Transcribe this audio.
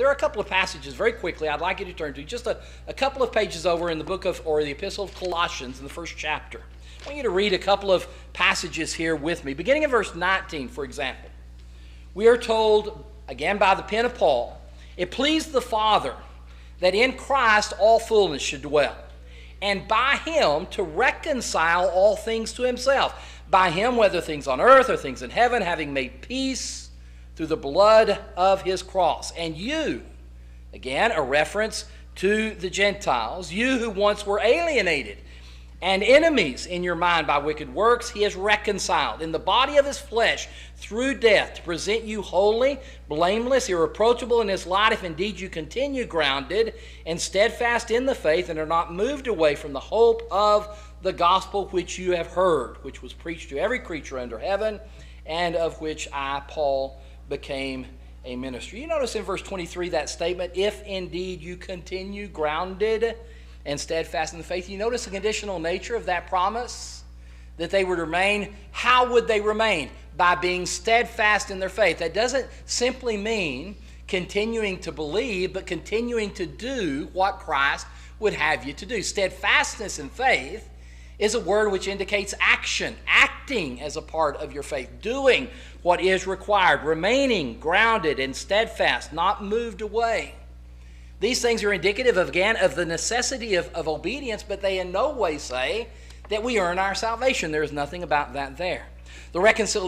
there are a couple of passages very quickly I'd like you to turn to, just a couple of pages over in the book of, or the epistle of Colossians in the first chapter. I want you to read a couple of passages here with me. Beginning in verse 19, for example, we are told, again by the pen of Paul, it pleased the Father that in Christ all fullness should dwell, and by him to reconcile all things to himself. By him, whether things on earth or things in heaven, having made peace through the blood of his cross. And you, again, a reference to the Gentiles, you who once were alienated and enemies in your mind by wicked works, he has reconciled in the body of his flesh through death to present you holy, blameless, irreproachable in his light, if indeed you continue grounded and steadfast in the faith and are not moved away from the hope of the gospel which you have heard, which was preached to every creature under heaven, and of which I, Paul, became a minister. You notice in verse 23 that statement, if indeed you continue grounded and steadfast in the faith. You notice the conditional nature of that promise, that they would remain. How would they remain? By being steadfast in their faith. That doesn't simply mean continuing to believe, but continuing to do what Christ would have you to do. Steadfastness in faith is a word which indicates action, acting as a part of your faith, doing what is required, remaining grounded and steadfast, not moved away. These things are indicative, again, of the necessity of obedience, but they in no way say that we earn our salvation. There is nothing about that there. The reconciliation